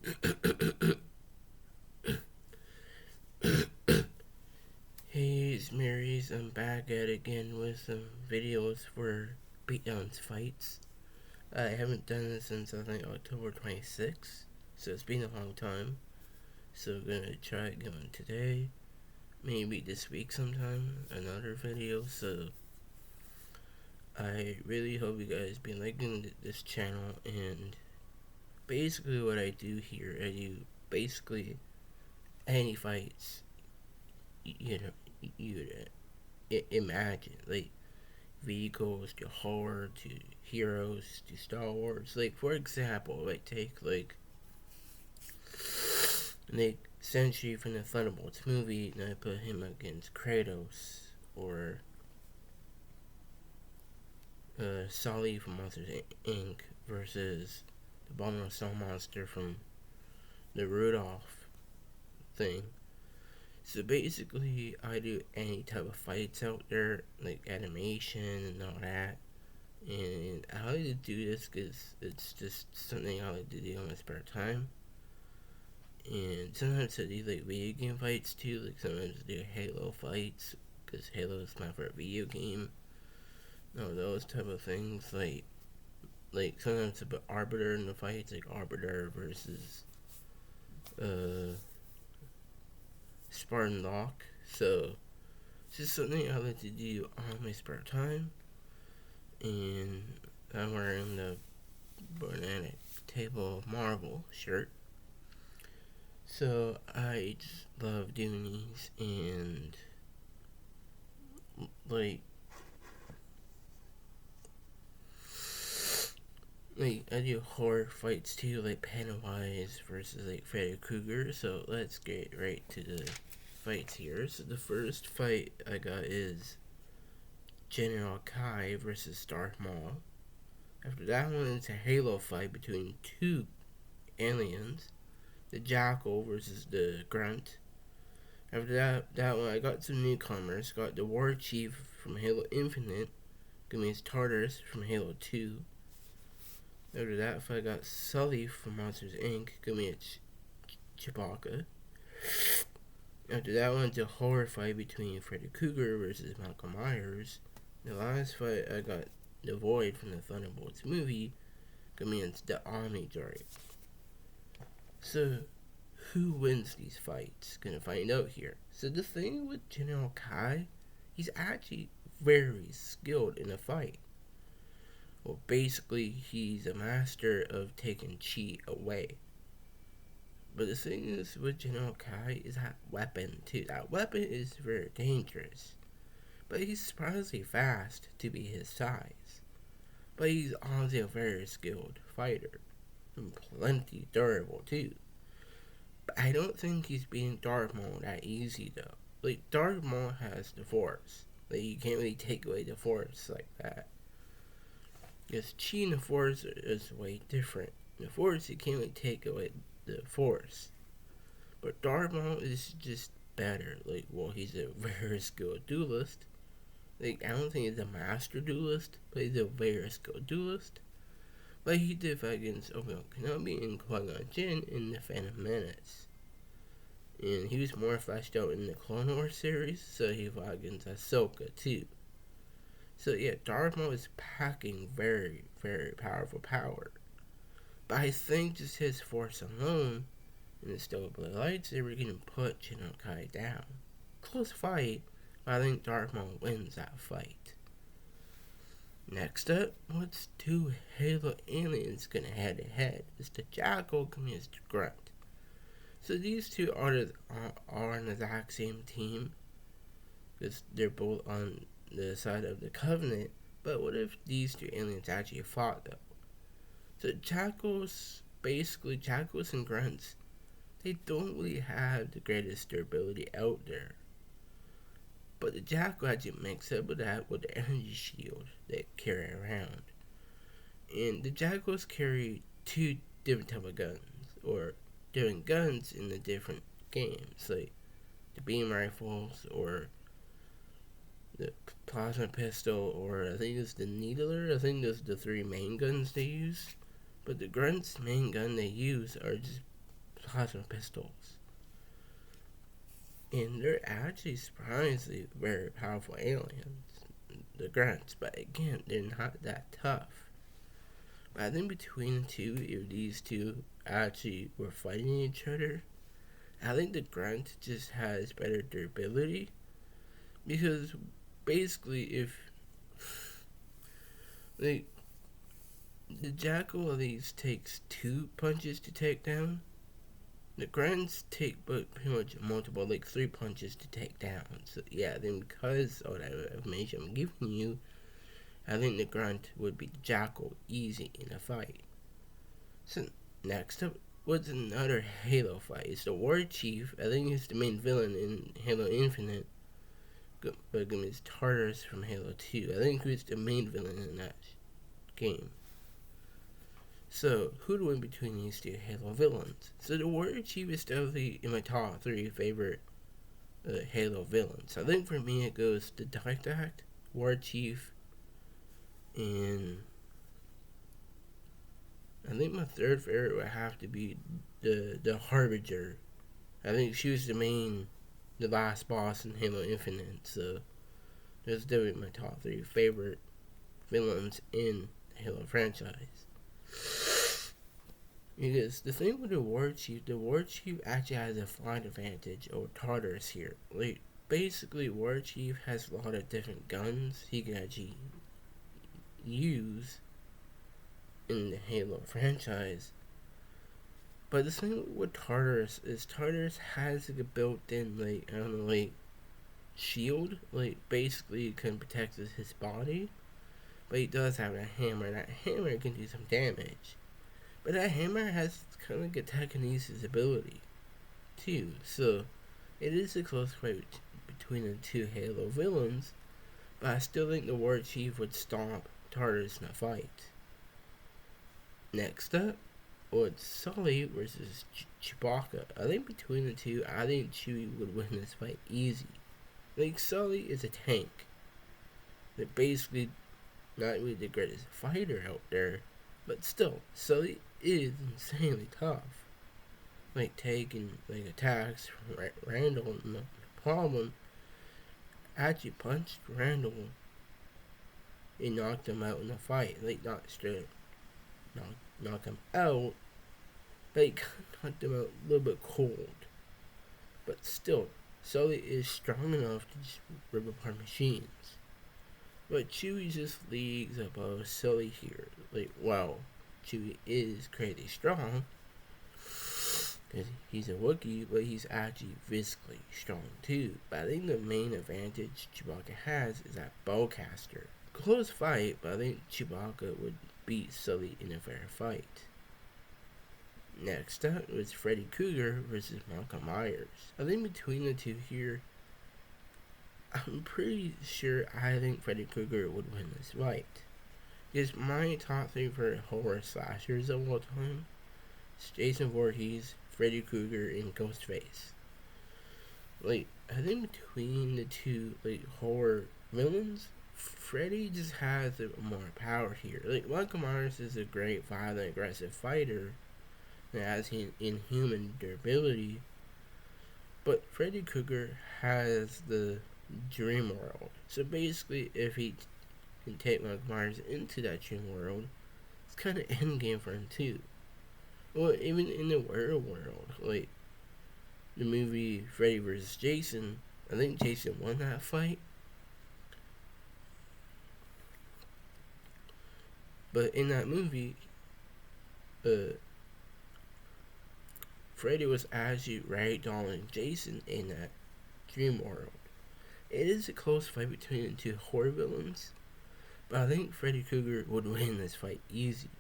Hey, it's Marys. I'm back at it again with some videos for beatdowns fights. I haven't done this since I think October 26th, so it's been a long time. So I'm gonna try it again today, maybe this week sometime, another video. So I really hope you guys been liking this channel. And basically, what I do here, I do basically any fights you know you imagine, like vehicles to horror to heroes to Star Wars. Like for example, like take like Sentry from the Thunderbolts movie, and I put him against Kratos, or Sully from Monsters Inc. versus the Abominable Snow Monster from the Rudolph thing. So basically, I do any type of fights out there, like animation and all that. And I like to do this because it's just something I like to do on my spare time. And sometimes I do like video game fights too. Like sometimes I do Halo fights because Halo is my favorite video game. No, those type of things. Like sometimes I put Arbiter in the fights, like Arbiter versus uh Spartan Locke. So it's just something I like to do on my spare time. And I'm wearing the Banana Table of Marvel shirt. So I just love doing these, and like I do horror fights too, like Pennywise versus like Freddy Krueger. So let's get right to the fights here. So the first fight I got is General Kai versus Darth Maul. After that one, it's a Halo fight between two aliens, the Jackal versus the Grunt. After that one, I got some newcomers. Got the War Chief from Halo Infinite against Tartarus from Halo 2. After that fight, I got Sully from Monsters Inc. against Chewbacca. After that one, it's a horror fight between Freddy Krueger versus Michael Myers. The last fight, I got the Void from the Thunderbolts movie against the Omni Droid. So, who wins these fights? Gonna find out here. So the thing with General Kai, he's actually very skilled in a fight. Well, basically, he's a master of taking chi away. But the thing is with General Kai is that weapon too. That weapon is very dangerous. But he's surprisingly fast to be his size. But he's also a very skilled fighter. And plenty durable too. But I don't think he's beating Darth Maul that easy though. Like Darth Maul has the Force. Like you can't really take away the Force like that. Because Chi and the Force is way different. In the Force, you can't really take away the Force. But Darth Maul is just better. Like, well, he's a very skilled duelist. Like, I don't think he's a master duelist, but he's a very skilled duelist. Like he did fight against Obi-Wan Kenobi and Qui-Gon Jinn in the Phantom Menace. And he was more fleshed out in the Clone Wars series, so he fought against Ahsoka too. So yeah, Darth Maul is packing very, very powerful power. But I think just his force alone and the Stola Blade lightsaber can put General Kai down. Close fight, but I think Darth Maul wins that fight. Next up, what's two Halo aliens gonna head to head? It's the Jackal against the Grunt. So these two are on the exact same team, because they're both on the side of the Covenant. But what if these two aliens actually fought though? So Jackals and Grunts, they don't really have the greatest durability out there. But the Jackal actually makes up with that with the energy shield they carry around. And the Jackals carry two different type of guns, or different guns in the different games, like the beam rifles or the plasma pistol, or I think it's the needler. I think those are the three main guns they use. But the Grunts' main gun they use are just plasma pistols. And they're actually surprisingly very powerful aliens, the grunts, but again, they're not that tough. But I think between the two, if these two actually were fighting each other, I think the grunt just has better durability. Because basically, if like the jackal at least takes 2 punches to take down, the grunts take but pretty much multiple, like 3 punches to take down. So yeah, then because of that information I'm giving you, I think the grunt would beat the jackal easy in a fight. So next up was another Halo fight. It's the War Chief. I think he's the main villain in Halo Infinite. But it's Tartarus from Halo 2. I think he's the main villain in that game. So, who'd win between these two Halo villains? So, the Warrior Chief is definitely in my top 3 favorite Halo villains. I think for me it goes to Didactac, War Chief, and I think my third favorite would have to be the Harbinger. I think she was the last boss in Halo Infinite, so that's definitely my top 3 favorite villains in the Halo franchise. Because the thing with the War Chief actually has a flight advantage over Tartarus here. Like, basically, War Chief has a lot of different guns he can actually use in the Halo franchise. But the thing with Tartarus is Tartarus has like a built-in, like, I don't know, like, shield. Like, basically, it can protect his body. But he does have a hammer. That hammer can do some damage. But that hammer has kind of like a telekinesis ability, too. So, it is a close fight between the two Halo villains. But I still think the War Chief would stomp Tartarus in a fight. Next up, it's Sully versus Chewbacca. I think between the two, I think Chewie would win this fight easy. Like, Sully is a tank. They're basically not really the greatest fighter out there, but still, Sully is insanely tough. Like, taking like attacks from Randall, no problem. Actually punched Randall and knocked him out in the fight. Like, not straight knock him out, but he knocked him out a little bit cold. But still, Sully is strong enough to just rip apart machines. But Chewie just leagues above Sully here. Like, wow, Chewie is crazy strong, because he's a Wookiee, but he's actually physically strong too. But I think the main advantage Chewbacca has is that bowcaster. Close fight, but I think Chewbacca would beat Sully in a fair fight. Next up was Freddy Krueger versus Michael Myers. I think between the two here, I'm pretty sure I think Freddy Krueger would win this fight. Because my top 3 favorite horror slashers of all time is Jason Voorhees, Freddy Krueger, and Ghostface. Like, I think between the two like horror villains, Freddy just has more power here. Like, Michael Myers is a great, violent, aggressive fighter that has inhuman durability, but Freddy Krueger has the dream world. So basically, if he can take Michael Myers into that dream world, it's kind of endgame for him too. Well, even in the real world, like the movie Freddy vs. Jason, I think Jason won that fight. But in that movie, Freddy was actually ragdolling Jason in that dream world. It is a close fight between the two horror villains, but I think Freddy Krueger would win this fight easy.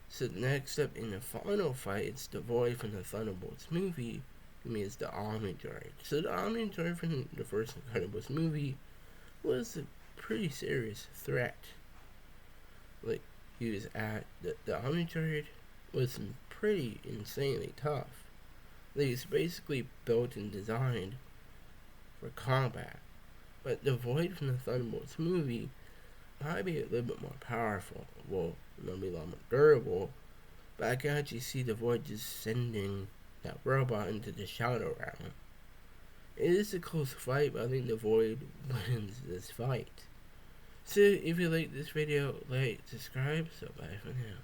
So next up in the final fight, it's the boy from the Thunderbolts movie. I mean, it's the Omni Droid. So the Omni Droid from the first Thunderbolts movie was a pretty serious threat. Like, he was at the Omni Droid was pretty insanely tough. Like, it's basically built and designed for combat. But the Void from the Thunderbolts movie might be a little bit more powerful. Well, it might be a lot more durable. But I can actually see the Void just sending that robot into the Shadow Realm. It is a close fight, but I think the Void wins this fight. So if you like this video, like, subscribe, so bye for now.